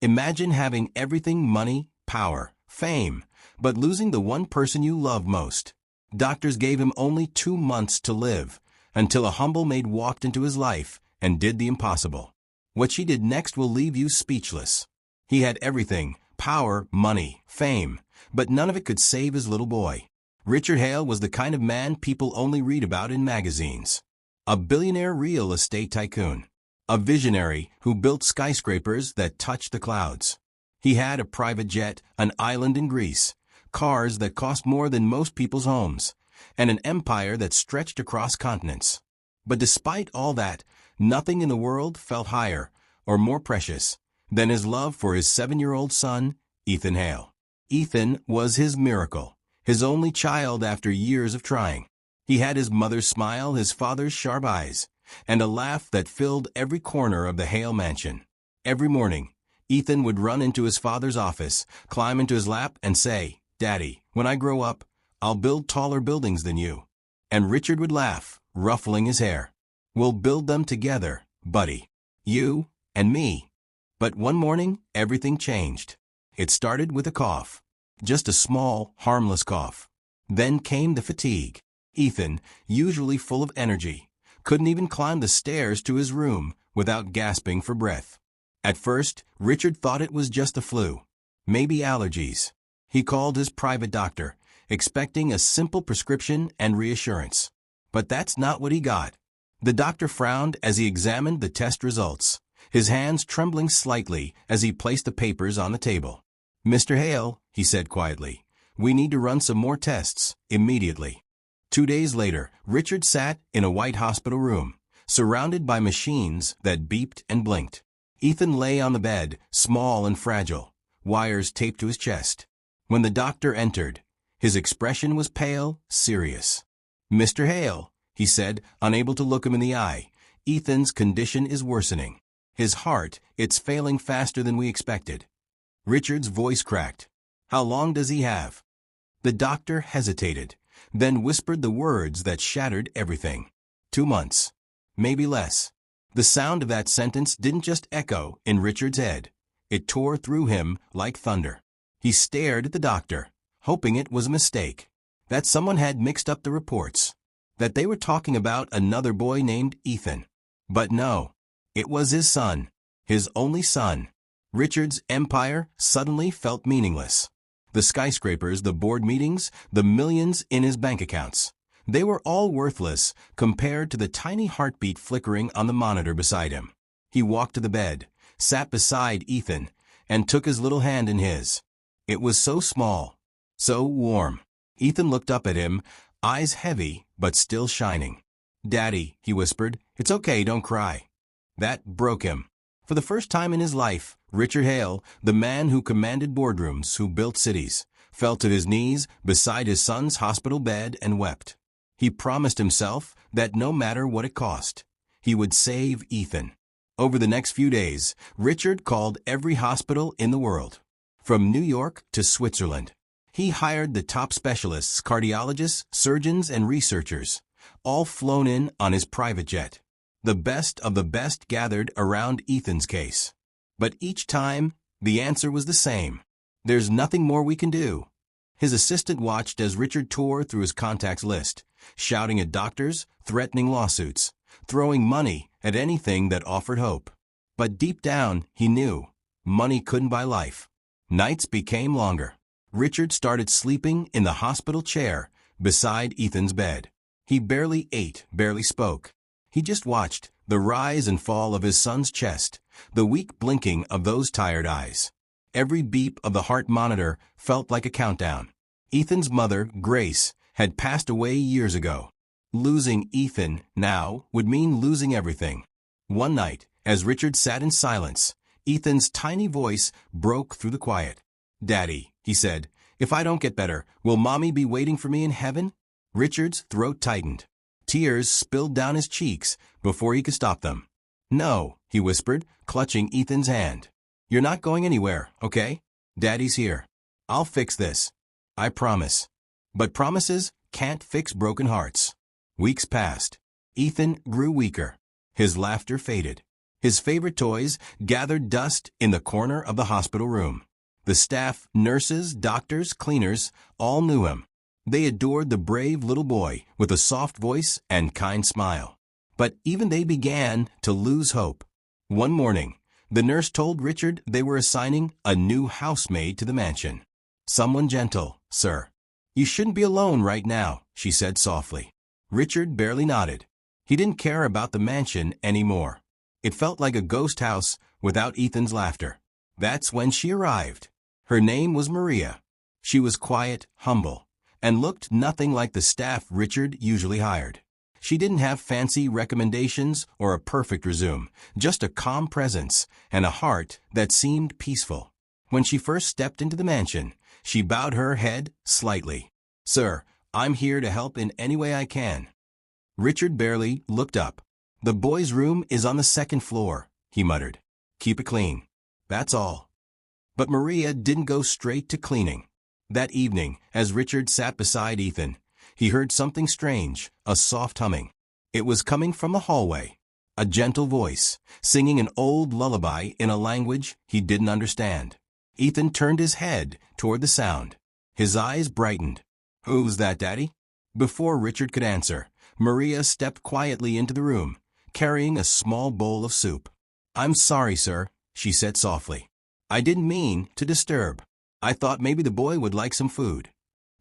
Imagine having everything: money, power, fame, but losing the one person you love most. Doctors gave him only 2 months to live, until a humble maid walked into his life and did the impossible. What she did next will leave you speechless. He had everything: power, money, fame, but none of it could save his little boy. Richard Hale was the kind of man people only read about in magazines. A billionaire real estate tycoon. A visionary who built skyscrapers that touched the clouds. He had a private jet, an island in Greece, cars that cost more than most people's homes, and an empire that stretched across continents. But despite all that, nothing in the world felt higher or more precious than his love for his 7-year-old son, Ethan Hale. Ethan was his miracle, his only child after years of trying. He had his mother's smile, his father's sharp eyes, and a laugh that filled every corner of the Hale mansion. Every morning, Ethan would run into his father's office, climb into his lap, and say, "Daddy, when I grow up, I'll build taller buildings than you." And Richard would laugh, ruffling his hair. "We'll build them together, buddy. You and me." But one morning, everything changed. It started with a cough. Just a small, harmless cough. Then came the fatigue. Ethan, usually full of energy, couldn't even climb the stairs to his room without gasping for breath. At first, Richard thought it was just the flu. Maybe allergies. He called his private doctor, expecting a simple prescription and reassurance. But that's not what he got. The doctor frowned as he examined the test results, his hands trembling slightly as he placed the papers on the table. "Mr. Hale," he said quietly, "we need to run some more tests, immediately." 2 days later, Richard sat in a white hospital room, surrounded by machines that beeped and blinked. Ethan lay on the bed, small and fragile, wires taped to his chest. When the doctor entered, his expression was pale, serious. "Mr. Hale," he said, unable to look him in the eye, "Ethan's condition is worsening. His heart, it's failing faster than we expected." Richard's voice cracked. "How long does he have?" The doctor hesitated, then whispered the words that shattered everything. 2 months. Maybe less. The sound of that sentence didn't just echo in Richard's head. It tore through him like thunder. He stared at the doctor, hoping it was a mistake, that someone had mixed up the reports, that they were talking about another boy named Ethan. But no, it was his son, his only son. Richard's empire suddenly felt meaningless. The skyscrapers, the board meetings, the millions in his bank accounts. They were all worthless compared to the tiny heartbeat flickering on the monitor beside him. He walked to the bed, sat beside Ethan, and took his little hand in his. It was so small, so warm. Ethan looked up at him, eyes heavy but still shining. "Daddy," he whispered, "it's okay, don't cry." That broke him. For the first time in his life, Richard Hale, the man who commanded boardrooms, who built cities, fell to his knees beside his son's hospital bed and wept. He promised himself that no matter what it cost, he would save Ethan. Over the next few days, Richard called every hospital in the world, from New York to Switzerland. He hired the top specialists, cardiologists, surgeons, and researchers, all flown in on his private jet. The best of the best gathered around Ethan's case. But each time, the answer was the same. "There's nothing more we can do." His assistant watched as Richard tore through his contacts list, shouting at doctors, threatening lawsuits, throwing money at anything that offered hope. But deep down, he knew money couldn't buy life. Nights became longer. Richard started sleeping in the hospital chair beside Ethan's bed. He barely ate, barely spoke. He just watched the rise and fall of his son's chest, the weak blinking of those tired eyes. Every beep of the heart monitor felt like a countdown. Ethan's mother, Grace, had passed away years ago. Losing Ethan now would mean losing everything. One night, as Richard sat in silence, Ethan's tiny voice broke through the quiet. "Daddy," he said, "if I don't get better, will Mommy be waiting for me in heaven?" Richard's throat tightened. Tears spilled down his cheeks before he could stop them. "No," he whispered, clutching Ethan's hand. "You're not going anywhere, okay? Daddy's here. I'll fix this. I promise." But promises can't fix broken hearts. Weeks passed. Ethan grew weaker. His laughter faded. His favorite toys gathered dust in the corner of the hospital room. The staff, nurses, doctors, cleaners, all knew him. They adored the brave little boy with a soft voice and kind smile. But even they began to lose hope. One morning, the nurse told Richard they were assigning a new housemaid to the mansion. "Someone gentle, sir. You shouldn't be alone right now," she said softly. Richard barely nodded. He didn't care about the mansion anymore. It felt like a ghost house without Ethan's laughter. That's when she arrived. Her name was Maria. She was quiet, humble, and looked nothing like the staff Richard usually hired. She didn't have fancy recommendations or a perfect resume, just a calm presence and a heart that seemed peaceful. When she first stepped into the mansion, she bowed her head slightly. "Sir, I'm here to help in any way I can." Richard barely looked up. "The boys' room is on the second floor," he muttered. "Keep it clean. That's all." But Maria didn't go straight to cleaning. That evening, as Richard sat beside Ethan, he heard something strange, a soft humming. It was coming from the hallway. A gentle voice, singing an old lullaby in a language he didn't understand. Ethan turned his head toward the sound. His eyes brightened. "Who's that, Daddy?" Before Richard could answer, Maria stepped quietly into the room, carrying a small bowl of soup. "I'm sorry, sir," she said softly. "I didn't mean to disturb. I thought maybe the boy would like some food."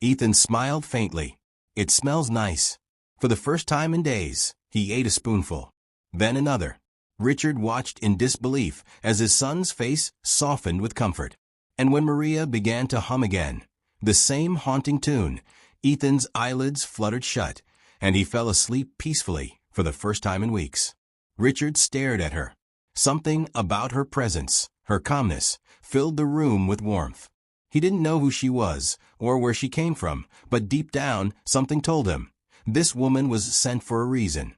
Ethan smiled faintly. "It smells nice." For the first time in days, he ate a spoonful. Then another. Richard watched in disbelief as his son's face softened with comfort. And when Maria began to hum again, the same haunting tune, Ethan's eyelids fluttered shut, and he fell asleep peacefully for the first time in weeks. Richard stared at her. Something about her presence, her calmness, filled the room with warmth. He didn't know who she was or where she came from, but deep down, something told him this woman was sent for a reason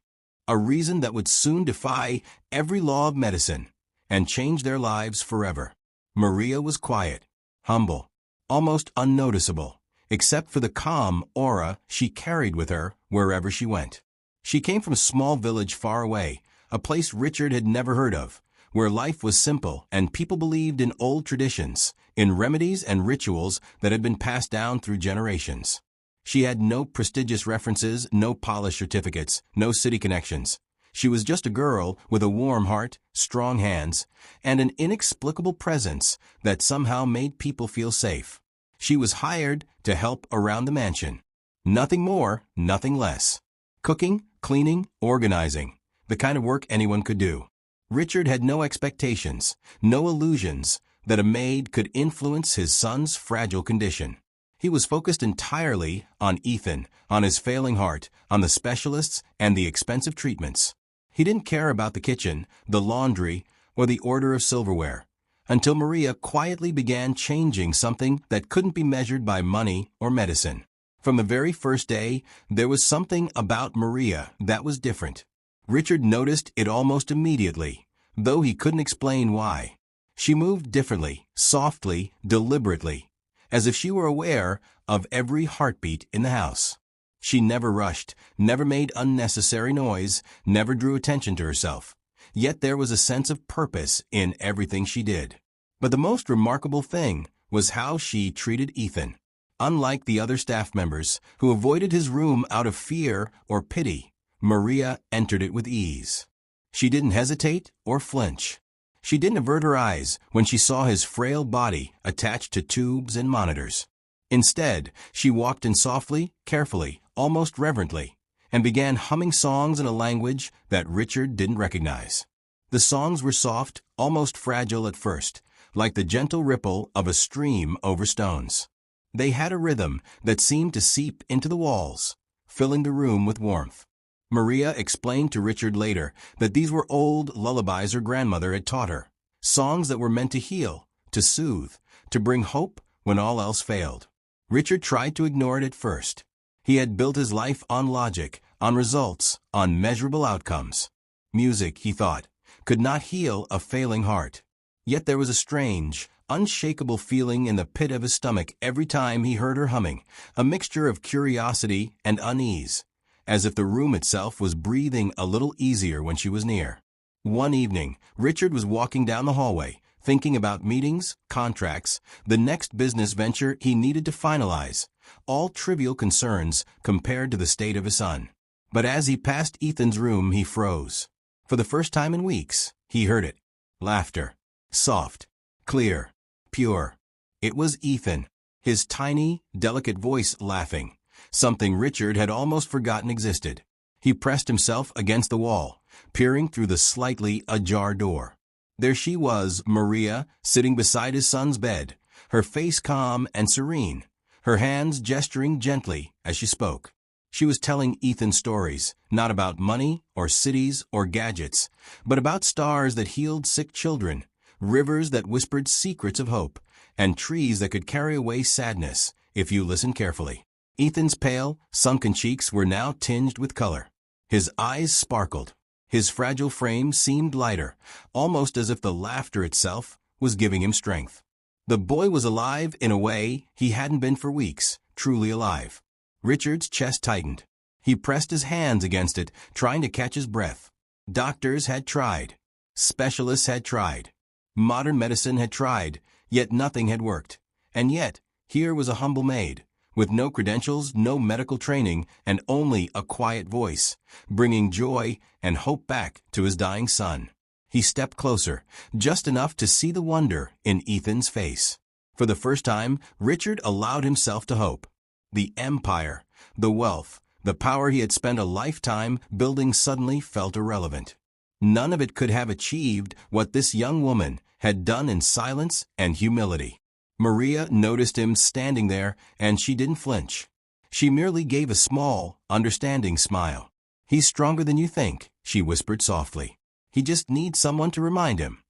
that would soon defy every law of medicine and change their lives forever. Maria was quiet, humble, almost unnoticeable, except for the calm aura she carried with her wherever she went. She came from a small village far away, a place Richard had never heard of, where life was simple and people believed in old traditions, in remedies and rituals that had been passed down through generations. She had no prestigious references, no polished certificates, no city connections. She was just a girl with a warm heart, strong hands, and an inexplicable presence that somehow made people feel safe. She was hired to help around the mansion. Nothing more, nothing less. Cooking, cleaning, organizing. The kind of work anyone could do. Richard had no expectations, no illusions that a maid could influence his son's fragile condition. He was focused entirely on Ethan, on his failing heart, on the specialists, and the expensive treatments. He didn't care about the kitchen, the laundry, or the order of silverware, until Maria quietly began changing something that couldn't be measured by money or medicine. From the very first day, there was something about Maria that was different. Richard noticed it almost immediately, though he couldn't explain why. She moved differently, softly, deliberately, as if she were aware of every heartbeat in the house. She never rushed, never made unnecessary noise, never drew attention to herself. Yet there was a sense of purpose in everything she did. But the most remarkable thing was how she treated Ethan. Unlike the other staff members, who avoided his room out of fear or pity, Maria entered it with ease. She didn't hesitate or flinch. She didn't avert her eyes when she saw his frail body attached to tubes and monitors. Instead, she walked in softly, carefully, almost reverently, and began humming songs in a language that Richard didn't recognize. The songs were soft, almost fragile at first, like the gentle ripple of a stream over stones. They had a rhythm that seemed to seep into the walls, filling the room with warmth. Maria explained to Richard later that these were old lullabies her grandmother had taught her, songs that were meant to heal, to soothe, to bring hope when all else failed. Richard tried to ignore it at first. He had built his life on logic, on results, on measurable outcomes. Music, he thought, could not heal a failing heart. Yet there was a strange, unshakable feeling in the pit of his stomach every time he heard her humming, a mixture of curiosity and unease, as if the room itself was breathing a little easier when she was near. One evening, Richard was walking down the hallway, thinking about meetings, contracts, the next business venture he needed to finalize, all trivial concerns compared to the state of his son. But as he passed Ethan's room, he froze. For the first time in weeks, he heard it. Laughter. Soft. Clear. Pure. It was Ethan, his tiny, delicate voice laughing, something Richard had almost forgotten existed. He pressed himself against the wall, peering through the slightly ajar door. There she was, Maria, sitting beside his son's bed, her face calm and serene, her hands gesturing gently as she spoke. She was telling Ethan stories, not about money or cities or gadgets, but about stars that healed sick children, rivers that whispered secrets of hope, and trees that could carry away sadness if you listened carefully. Ethan's pale, sunken cheeks were now tinged with color. His eyes sparkled. His fragile frame seemed lighter, almost as if the laughter itself was giving him strength. The boy was alive in a way he hadn't been for weeks, truly alive. Richard's chest tightened. He pressed his hands against it, trying to catch his breath. Doctors had tried. Specialists had tried. Modern medicine had tried, yet nothing had worked. And yet, here was a humble maid, with no credentials, no medical training, and only a quiet voice, bringing joy and hope back to his dying son. He stepped closer, just enough to see the wonder in Ethan's face. For the first time, Richard allowed himself to hope. The empire, the wealth, the power he had spent a lifetime building suddenly felt irrelevant. None of it could have achieved what this young woman had done in silence and humility. Maria noticed him standing there, and she didn't flinch. She merely gave a small, understanding smile. "He's stronger than you think," she whispered softly. "He just needs someone to remind him."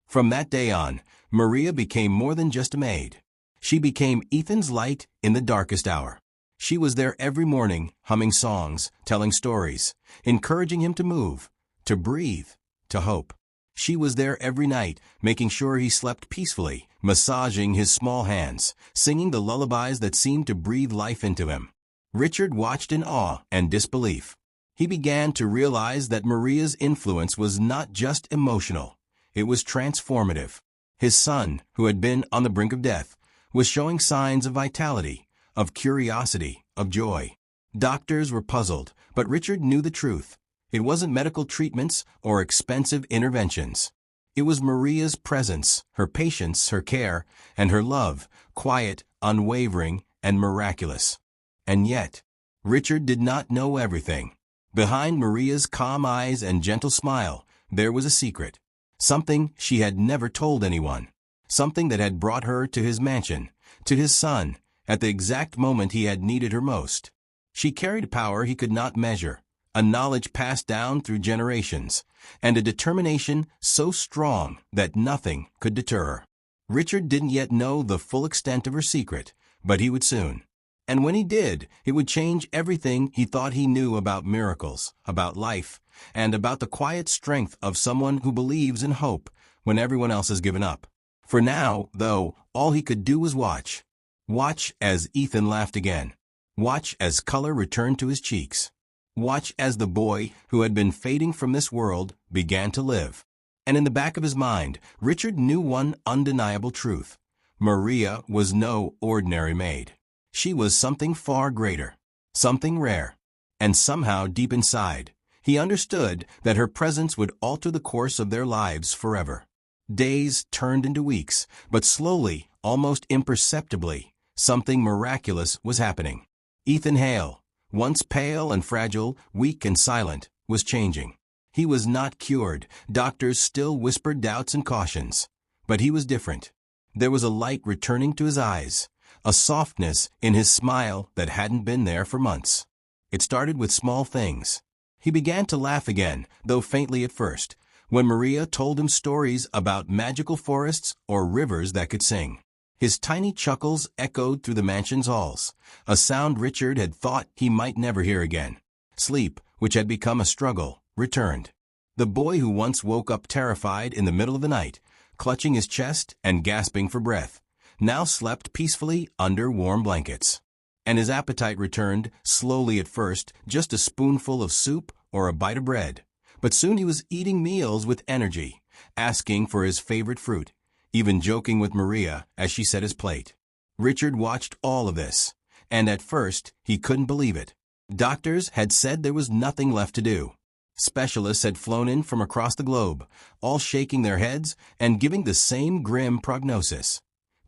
From that day on, Maria became more than just a maid. She became Ethan's light in the darkest hour. She was there every morning, humming songs, telling stories, encouraging him to move, to breathe, to hope. She was there every night, making sure he slept peacefully, massaging his small hands, singing the lullabies that seemed to breathe life into him. Richard watched in awe and disbelief. He began to realize that Maria's influence was not just emotional, it was transformative. His son, who had been on the brink of death, was showing signs of vitality, of curiosity, of joy. Doctors were puzzled, but Richard knew the truth. It wasn't medical treatments or expensive interventions. It was Maria's presence, her patience, her care, and her love, quiet, unwavering, and miraculous. And yet, Richard did not know everything. Behind Maria's calm eyes and gentle smile, there was a secret. Something she had never told anyone. Something that had brought her to his mansion, to his son, at the exact moment he had needed her most. She carried a power he could not measure, a knowledge passed down through generations, and a determination so strong that nothing could deter her. Richard didn't yet know the full extent of her secret, but he would soon. And when he did, it would change everything he thought he knew about miracles, about life, and about the quiet strength of someone who believes in hope when everyone else has given up. For now, though, all he could do was watch. Watch as Ethan laughed again. Watch as color returned to his cheeks. Watch as the boy, who had been fading from this world, began to live. And in the back of his mind, Richard knew one undeniable truth. Maria was no ordinary maid. She was something far greater, something rare. And somehow, deep inside, he understood that her presence would alter the course of their lives forever. Days turned into weeks, but slowly, almost imperceptibly, something miraculous was happening. Ethan Hale, once pale and fragile, weak and silent, was changing. He was not cured. Doctors still whispered doubts and cautions. But he was different. There was a light returning to his eyes, a softness in his smile that hadn't been there for months. It started with small things. He began to laugh again, though faintly at first, when Maria told him stories about magical forests or rivers that could sing. His tiny chuckles echoed through the mansion's halls, a sound Richard had thought he might never hear again. Sleep, which had become a struggle, returned. The boy who once woke up terrified in the middle of the night, clutching his chest and gasping for breath, now slept peacefully under warm blankets. And his appetite returned, slowly at first, just a spoonful of soup or a bite of bread. But soon he was eating meals with energy, asking for his favorite fruit, even joking with Maria as she set his plate. Richard watched all of this, and at first he couldn't believe it. Doctors had said there was nothing left to do. Specialists had flown in from across the globe, all shaking their heads and giving the same grim prognosis.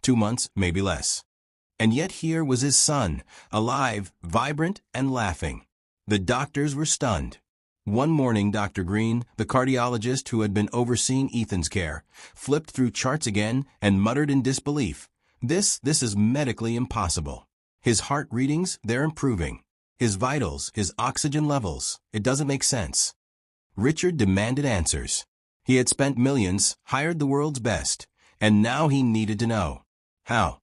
2 months, maybe less. And yet here was his son, alive, vibrant, and laughing. The doctors were stunned. One morning, Dr. Green, the cardiologist who had been overseeing Ethan's care, flipped through charts again and muttered in disbelief, This is medically impossible. His heart readings, they're improving. His vitals, his oxygen levels, it doesn't make sense. Richard demanded answers. He had spent millions, hired the world's best, and now he needed to know. How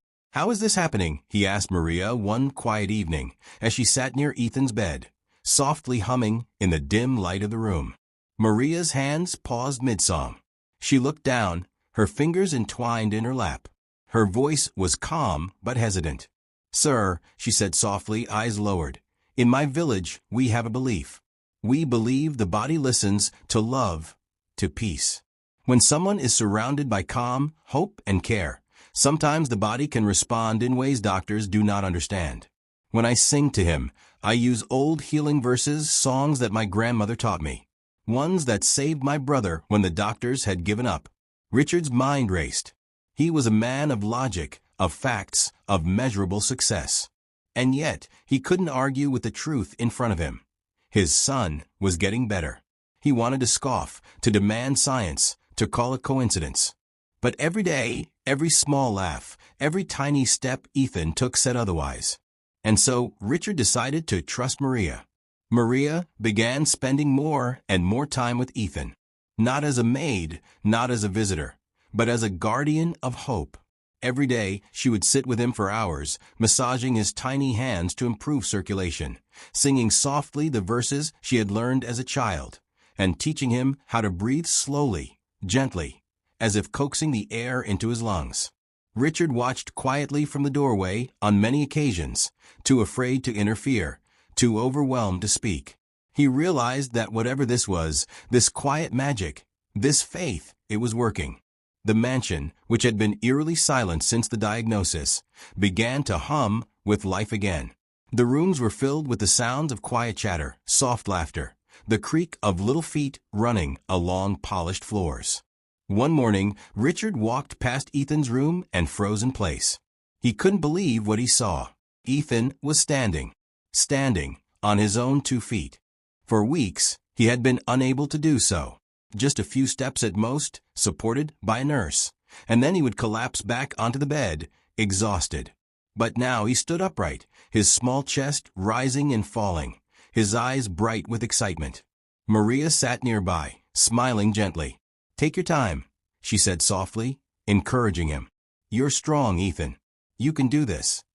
is this happening? He asked Maria one quiet evening as she sat near Ethan's bed, softly humming in the dim light of the room. Maria's hands paused mid-song. She looked down, her fingers entwined in her lap. Her voice was calm but hesitant. Sir, she said softly, eyes lowered, in my village we have a belief. We believe the body listens to love, to peace. When someone is surrounded by calm, hope, and care, sometimes the body can respond in ways doctors do not understand. When I sing to him, I use old healing verses, songs that my grandmother taught me, ones that saved my brother when the doctors had given up. Richard's mind raced. He was a man of logic, of facts, of measurable success. And yet, he couldn't argue with the truth in front of him. His son was getting better. He wanted to scoff, to demand science, to call it coincidence. But every day, every small laugh, every tiny step Ethan took said otherwise. And so Richard decided to trust Maria. Maria began spending more and more time with Ethan, not as a maid, not as a visitor, but as a guardian of hope. Every day, she would sit with him for hours, massaging his tiny hands to improve circulation, singing softly the verses she had learned as a child, and teaching him how to breathe slowly, gently, as if coaxing the air into his lungs. Richard watched quietly from the doorway on many occasions, too afraid to interfere, too overwhelmed to speak. He realized that whatever this was, this quiet magic, this faith, it was working. The mansion, which had been eerily silent since the diagnosis, began to hum with life again. The rooms were filled with the sounds of quiet chatter, soft laughter, the creak of little feet running along polished floors. One morning, Richard walked past Ethan's room and froze in place. He couldn't believe what he saw. Ethan was standing on his own 2 feet. For weeks, he had been unable to do so. Just a few steps at most, supported by a nurse, and then he would collapse back onto the bed, exhausted. But now he stood upright, his small chest rising and falling, his eyes bright with excitement. Maria sat nearby, smiling gently. Take your time, she said softly, encouraging him. You're strong, Ethan. You can do this.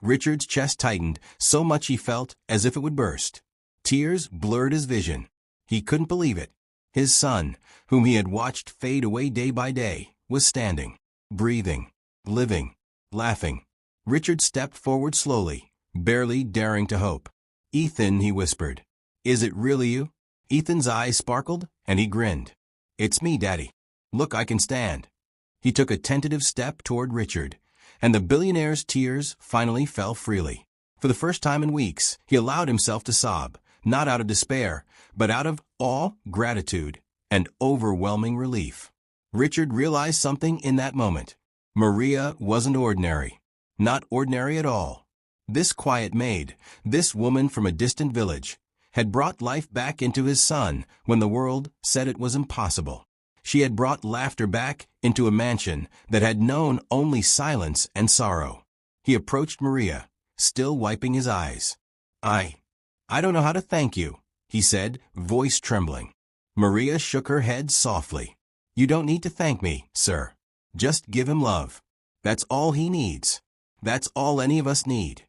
Richard's chest tightened, so much he felt as if it would burst. Tears blurred his vision. He couldn't believe it. His son, whom he had watched fade away day by day, was standing, breathing, living, laughing. Richard stepped forward slowly, barely daring to hope. Ethan, he whispered. Is it really you? Ethan's eyes sparkled, and he grinned. It's me, Daddy. Look, I can stand. He took a tentative step toward Richard, and the billionaire's tears finally fell freely. For the first time in weeks, he allowed himself to sob, not out of despair, but out of awe, gratitude, and overwhelming relief. Richard realized something in that moment. Maria wasn't ordinary. Not ordinary at all. This quiet maid, this woman from a distant village, had brought life back into his son when the world said it was impossible. She had brought laughter back into a mansion that had known only silence and sorrow. He approached Maria, still wiping his eyes. I don't know how to thank you, he said, voice trembling. Maria shook her head softly. You don't need to thank me, sir. Just give him love. That's all he needs. That's all any of us need.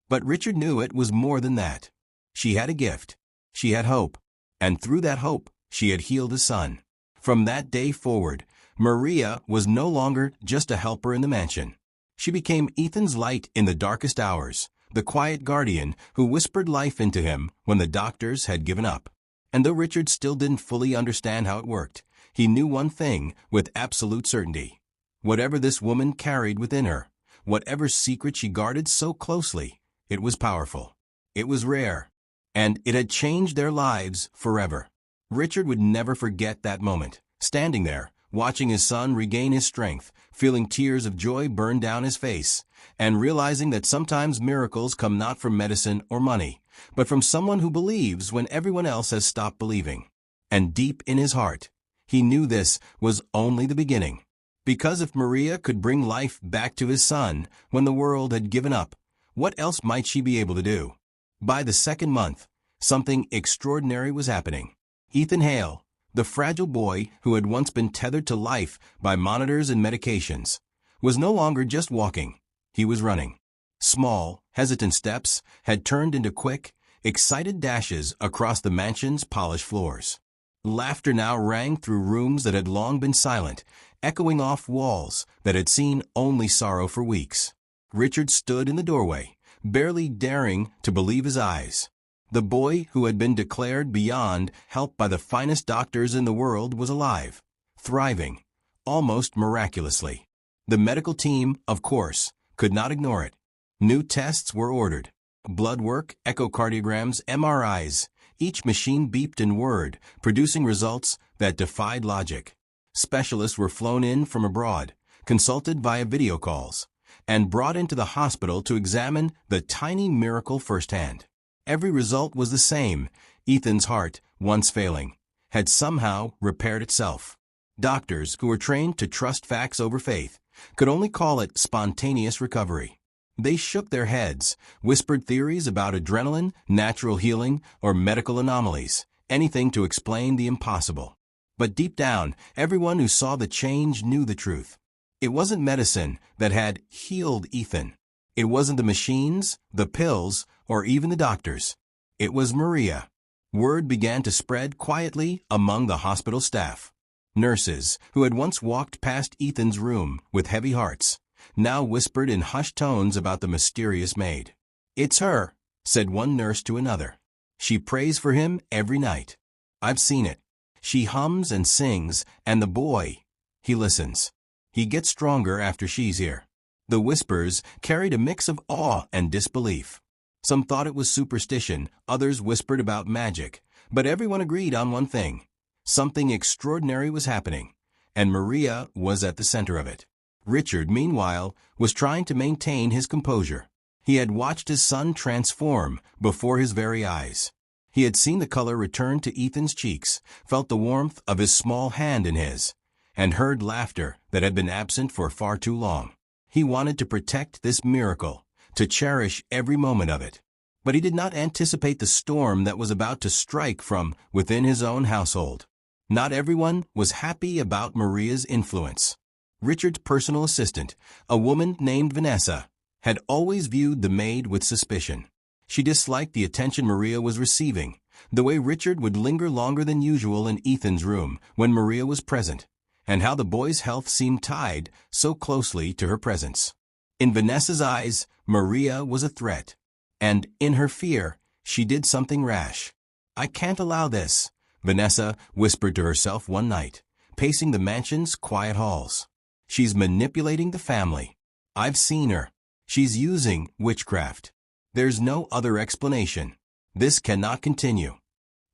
But Richard knew it was more than that. She had a gift. She had hope. And through that hope, she had healed his son. From that day forward, Maria was no longer just a helper in the mansion. She became Ethan's light in the darkest hours, the quiet guardian who whispered life into him when the doctors had given up. And though Richard still didn't fully understand how it worked, he knew one thing with absolute certainty. Whatever this woman carried within her, whatever secret she guarded so closely, it was powerful. It was rare. And it had changed their lives forever. Richard would never forget that moment, standing there, watching his son regain his strength, feeling tears of joy burn down his face, and realizing that sometimes miracles come not from medicine or money, but from someone who believes when everyone else has stopped believing. And deep in his heart, he knew this was only the beginning. Because if Maria could bring life back to his son when the world had given up, what else might she be able to do? By the second month, something extraordinary was happening. Ethan Hale, the fragile boy who had once been tethered to life by monitors and medications, was no longer just walking. He was running. Small, hesitant steps had turned into quick, excited dashes across the mansion's polished floors. Laughter now rang through rooms that had long been silent, echoing off walls that had seen only sorrow for weeks. Richard stood in the doorway, barely daring to believe his eyes. The boy who had been declared beyond help by the finest doctors in the world was alive, thriving, almost miraculously. The medical team, of course, could not ignore it. New tests were ordered. Blood work, echocardiograms, MRIs. Each machine beeped and whirred, producing results that defied logic. Specialists were flown in from abroad, consulted via video calls, and brought into the hospital to examine the tiny miracle firsthand. Every result was the same. Ethan's heart, once failing, had somehow repaired itself. Doctors, who were trained to trust facts over faith, could only call it spontaneous recovery. They shook their heads, whispered theories about adrenaline, natural healing, or medical anomalies, anything to explain the impossible. But deep down, everyone who saw the change knew the truth. It wasn't medicine that had healed Ethan. It wasn't the machines, the pills, or even the doctors. It was Maria. Word began to spread quietly among the hospital staff. Nurses, who had once walked past Ethan's room with heavy hearts, now whispered in hushed tones about the mysterious Maid. "It's her," said one nurse to another. "She prays for him every night. I've seen it. She hums and sings, and the boy, he listens. He gets stronger after she's here." The whispers carried a mix of awe and disbelief. Some thought it was superstition, others whispered about magic, but everyone agreed on one thing. Something extraordinary was happening, and Maria was at the center of it. Richard, meanwhile, was trying to maintain his composure. He had watched his son transform before his very eyes. He had seen the color return to Ethan's cheeks, felt the warmth of his small hand in his, and heard laughter that had been absent for far too long. He wanted to protect this miracle, to cherish every moment of it. But he did not anticipate the storm that was about to strike from within his own household. Not everyone was happy about Maria's influence. Richard's personal assistant, a woman named Vanessa, had always viewed the maid with suspicion. She disliked the attention Maria was receiving, the way Richard would linger longer than usual in Ethan's room when Maria was present, and how the boy's health seemed tied so closely to her presence. In Vanessa's eyes, Maria was a threat, and in her fear, she did something rash. "I can't allow this," Vanessa whispered to herself one night, pacing the mansion's quiet halls. "She's manipulating the family. I've seen her. She's using witchcraft. There's no other explanation. This cannot continue."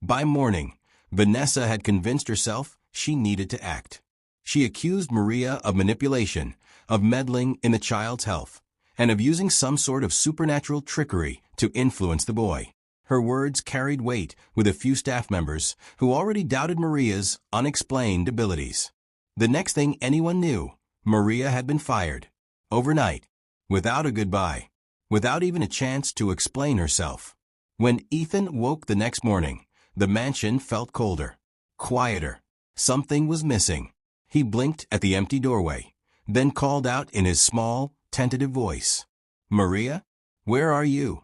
By morning, Vanessa had convinced herself she needed to act. She accused Maria of manipulation, of meddling in the child's health, and of using some sort of supernatural trickery to influence the boy. Her words carried weight with a few staff members who already doubted Maria's unexplained abilities. The next thing anyone knew, Maria had been fired, overnight, without a goodbye, without even a chance to explain herself. When Ethan woke the next morning, the mansion felt colder, quieter. Something was missing. He blinked at the empty doorway, then called out in his small, tentative voice, "Maria, where are you?"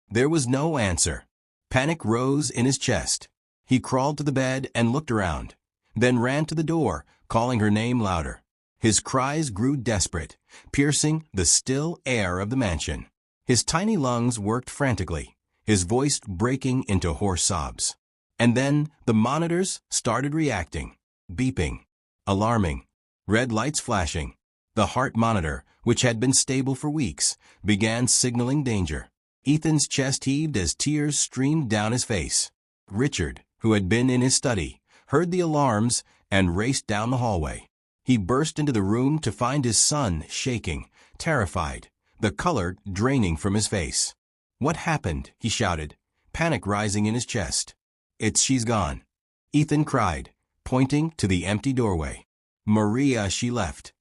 There was no answer. Panic rose in his chest. He crawled to the bed and looked around, then ran to the door, calling her name louder. His cries grew desperate, piercing the still air of the mansion. His tiny lungs worked frantically, his voice breaking into hoarse sobs. And then the monitors started reacting, beeping, alarming, red lights flashing. The heart monitor, which had been stable for weeks, began signaling danger. Ethan's chest heaved as tears streamed down his face. Richard, who had been in his study, heard the alarms and raced down the hallway. He burst into the room to find his son shaking, terrified, the color draining from his face. "What happened?" he shouted, panic rising in his chest. She's gone," Ethan cried, pointing to the empty doorway. "Maria, she left."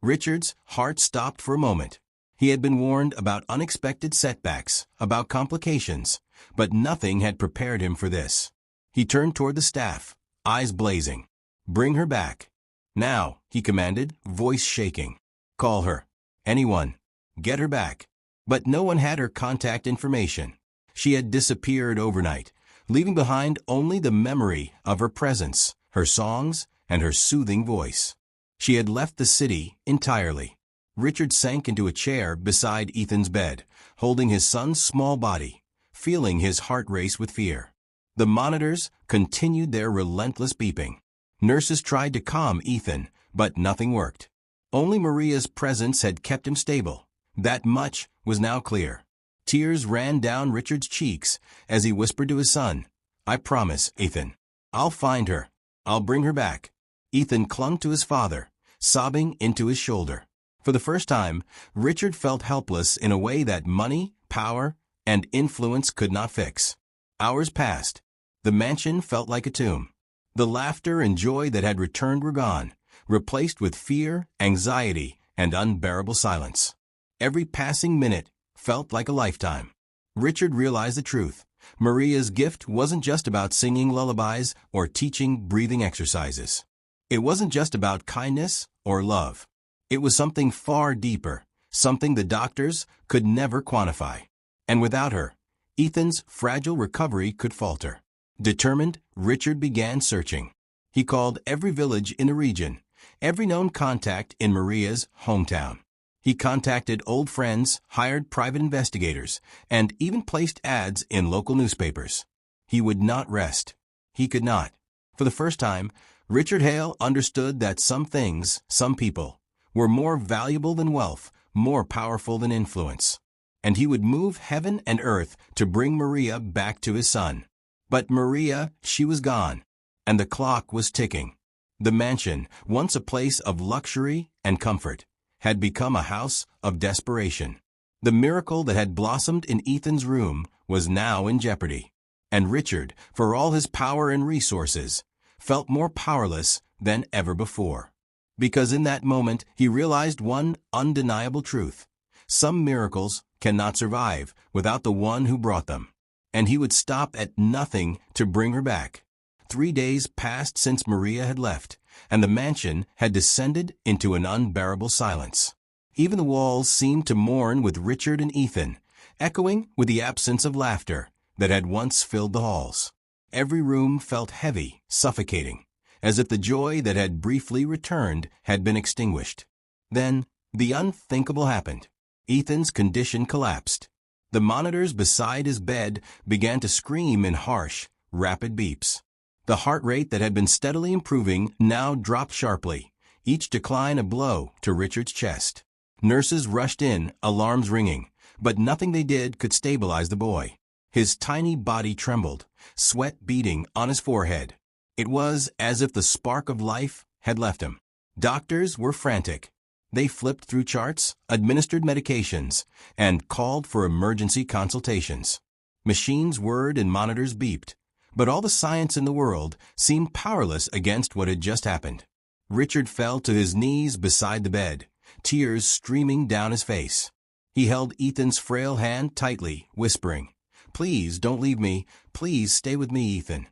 Richard's heart stopped for a moment. He had been warned about unexpected setbacks, about complications, but nothing had prepared him for this. He turned toward the staff, eyes blazing. "Bring her back." "Now," he commanded, voice shaking. "Call her. Anyone. Get her back." But no one had her contact information. She had disappeared overnight, leaving behind only the memory of her presence, her songs, and her soothing voice. She had left the city entirely. Richard sank into a chair beside Ethan's bed, holding his son's small body, feeling his heart race with fear. The monitors continued their relentless beeping. Nurses tried to calm Ethan, but nothing worked. Only Maria's presence had kept him stable. That much was now clear. Tears ran down Richard's cheeks as he whispered to his son, "I promise, Ethan. I'll find her. I'll bring her back." Ethan clung to his father, sobbing into his shoulder. For the first time, Richard felt helpless in a way that money, power, and influence could not fix. Hours passed. The mansion felt like a tomb. The laughter and joy that had returned were gone, replaced with fear, anxiety, and unbearable silence. Every passing minute felt like a lifetime. Richard realized the truth. Maria's gift wasn't just about singing lullabies or teaching breathing exercises. It wasn't just about kindness or love. It was something far deeper, something the doctors could never quantify. And without her, Ethan's fragile recovery could falter. Determined, Richard began searching. He called every village in the region, every known contact in Maria's hometown. He contacted old friends, hired private investigators, and even placed ads in local newspapers. He would not rest. He could not. For the first time, Richard Hale understood that some things, some people, were more valuable than wealth, more powerful than influence. And he would move heaven and earth to bring Maria back to his son. But Maria, she was gone, and the clock was ticking. The mansion, once a place of luxury and comfort, had become a house of desperation. The miracle that had blossomed in Ethan's room was now in jeopardy. And Richard, for all his power and resources, felt more powerless than ever before. Because in that moment he realized one undeniable truth. Some miracles cannot survive without the one who brought them. And he would stop at nothing to bring her back. 3 days passed since Maria had left, and the mansion had descended into an unbearable silence. Even the walls seemed to mourn with Richard and Ethan, echoing with the absence of laughter that had once filled the halls. Every room felt heavy, suffocating, as if the joy that had briefly returned had been extinguished. Then, the unthinkable happened. Ethan's condition collapsed. The monitors beside his bed began to scream in harsh, rapid beeps. The heart rate that had been steadily improving now dropped sharply, each decline a blow to Richard's chest. Nurses rushed in, alarms ringing, but nothing they did could stabilize the boy. His tiny body trembled, sweat beading on his forehead. It was as if the spark of life had left him. Doctors were frantic. They flipped through charts, administered medications, and called for emergency consultations. Machines whirred and monitors beeped, but all the science in the world seemed powerless against what had just happened. Richard fell to his knees beside the bed, tears streaming down his face. He held Ethan's frail hand tightly, whispering, "Please don't leave me. Please stay with me, Ethan."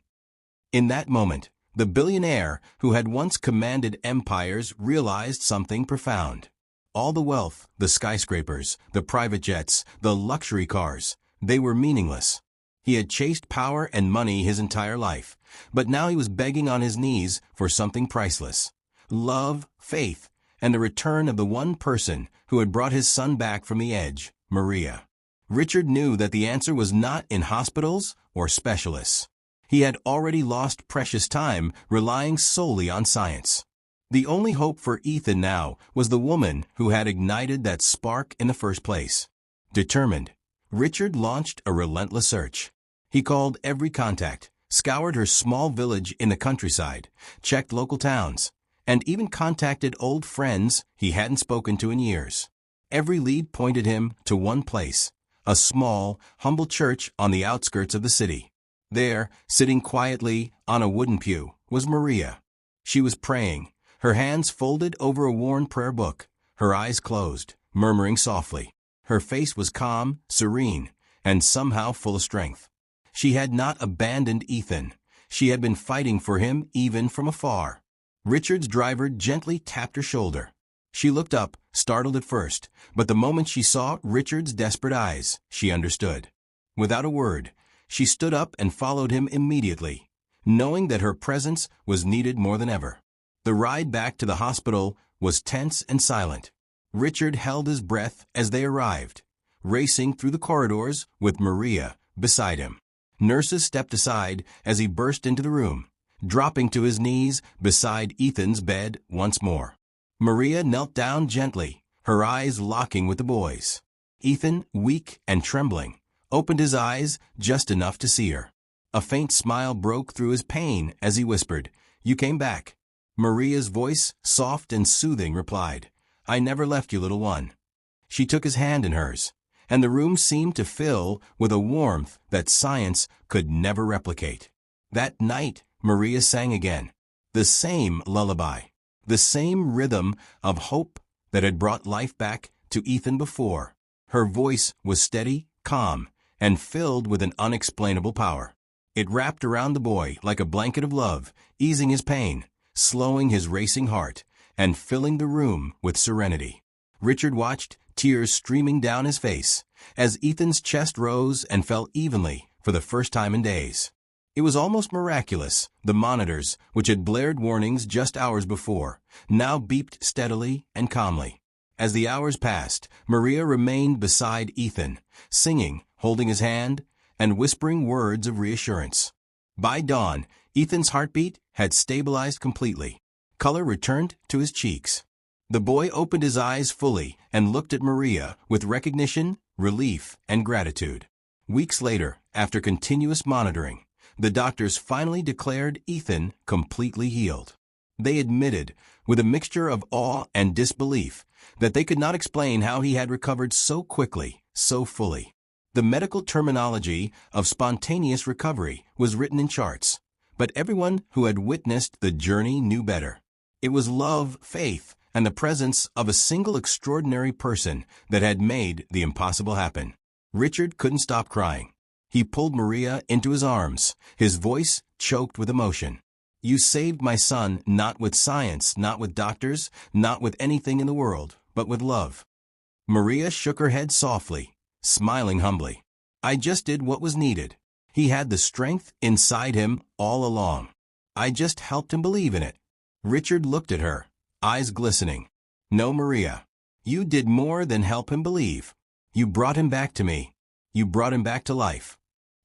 In that moment, the billionaire who had once commanded empires realized something profound. All the wealth, the skyscrapers, the private jets, the luxury cars, they were meaningless. He had chased power and money his entire life, but now he was begging on his knees for something priceless: love, faith, and the return of the one person who had brought his son back from the edge, Maria. Richard knew that the answer was not in hospitals or specialists. He had already lost precious time relying solely on science. The only hope for Ethan now was the woman who had ignited that spark in the first place. Determined, Richard launched a relentless search. He called every contact, scoured her small village in the countryside, checked local towns, and even contacted old friends he hadn't spoken to in years. Every lead pointed him to one place, a small, humble church on the outskirts of the city. There, sitting quietly on a wooden pew, was Maria. She was praying, her hands folded over a worn prayer book, her eyes closed, murmuring softly. Her face was calm, serene, and somehow full of strength. She had not abandoned Ethan. She had been fighting for him even from afar. Richard's driver gently tapped her shoulder. She looked up, startled at first, but the moment she saw Richard's desperate eyes, she understood. Without a word, she stood up and followed him immediately, knowing that her presence was needed more than ever. The ride back to the hospital was tense and silent. Richard held his breath as they arrived, racing through the corridors with Maria beside him. Nurses stepped aside as he burst into the room, dropping to his knees beside Ethan's bed once more. Maria knelt down gently, her eyes locking with the boy's. Ethan, weak and trembling, opened his eyes just enough to see her. A faint smile broke through his pain as he whispered, "You came back." Maria's voice, soft and soothing, replied, "I never left you, little one." She took his hand in hers, and the room seemed to fill with a warmth that science could never replicate. That night, Maria sang again, the same lullaby, the same rhythm of hope that had brought life back to Ethan before. Her voice was steady, calm, and filled with an unexplainable power. It wrapped around the boy like a blanket of love, easing his pain, slowing his racing heart, and filling the room with serenity. Richard watched, tears streaming down his face, as Ethan's chest rose and fell evenly for the first time in days. It was almost miraculous. The monitors, which had blared warnings just hours before, now beeped steadily and calmly. As the hours passed, Maria remained beside Ethan, singing, holding his hand, and whispering words of reassurance. By dawn, Ethan's heartbeat had stabilized completely. Color returned to his cheeks. The boy opened his eyes fully and looked at Maria with recognition, relief, and gratitude. Weeks later, after continuous monitoring, the doctors finally declared Ethan completely healed. They admitted, with a mixture of awe and disbelief, that they could not explain how he had recovered so quickly, so fully. The medical terminology of spontaneous recovery was written in charts, but everyone who had witnessed the journey knew better. It was love, faith, and the presence of a single extraordinary person that had made the impossible happen. Richard couldn't stop crying. He pulled Maria into his arms, his voice choked with emotion. "You saved my son not with science, not with doctors, not with anything in the world, but with love." Maria shook her head softly, smiling humbly. "I just did what was needed. He had the strength inside him all along. I just helped him believe in it." Richard looked at her, eyes glistening. "No, Maria, you did more than help him believe. You brought him back to me. You brought him back to life."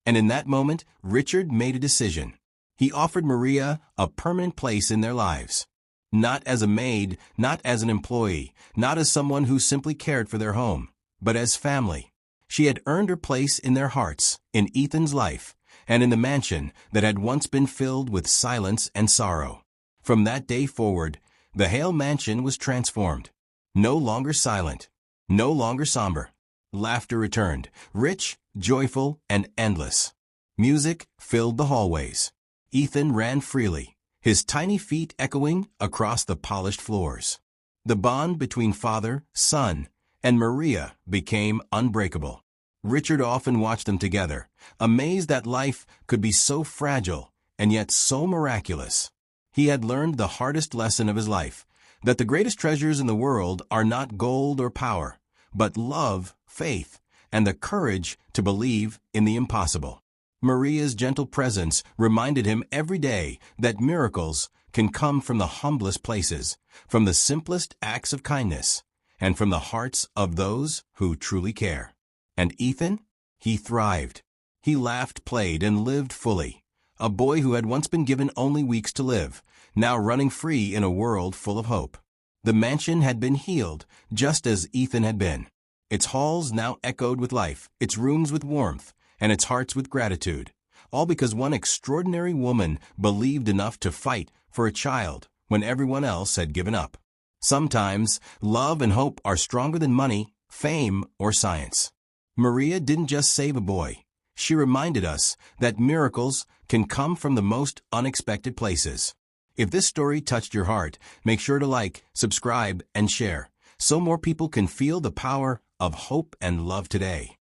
And in that moment, Richard made a decision. He offered Maria a permanent place in their lives. Not as a maid, not as an employee, not as someone who simply cared for their home, but as family. She had earned her place in their hearts, in Ethan's life, and in the mansion that had once been filled with silence and sorrow. From that day forward, the Hale mansion was transformed. No longer silent, no longer somber. Laughter returned, rich, joyful, and endless. Music filled the hallways. Ethan ran freely, his tiny feet echoing across the polished floors. The bond between father, son, and Maria became unbreakable. Richard often watched them together, amazed that life could be so fragile and yet so miraculous. He had learned the hardest lesson of his life, that the greatest treasures in the world are not gold or power, but love, faith, and the courage to believe in the impossible. Maria's gentle presence reminded him every day that miracles can come from the humblest places, from the simplest acts of kindness, and from the hearts of those who truly care. And Ethan? He thrived. He laughed, played, and lived fully, a boy who had once been given only weeks to live, now running free in a world full of hope. The mansion had been healed, just as Ethan had been. Its halls now echoed with life, its rooms with warmth, and its hearts with gratitude. All because one extraordinary woman believed enough to fight for a child when everyone else had given up. Sometimes, love and hope are stronger than money, fame, or science. Maria didn't just save a boy. She reminded us that miracles can come from the most unexpected places. If this story touched your heart, make sure to like, subscribe, and share, so more people can feel the power of hope and love today.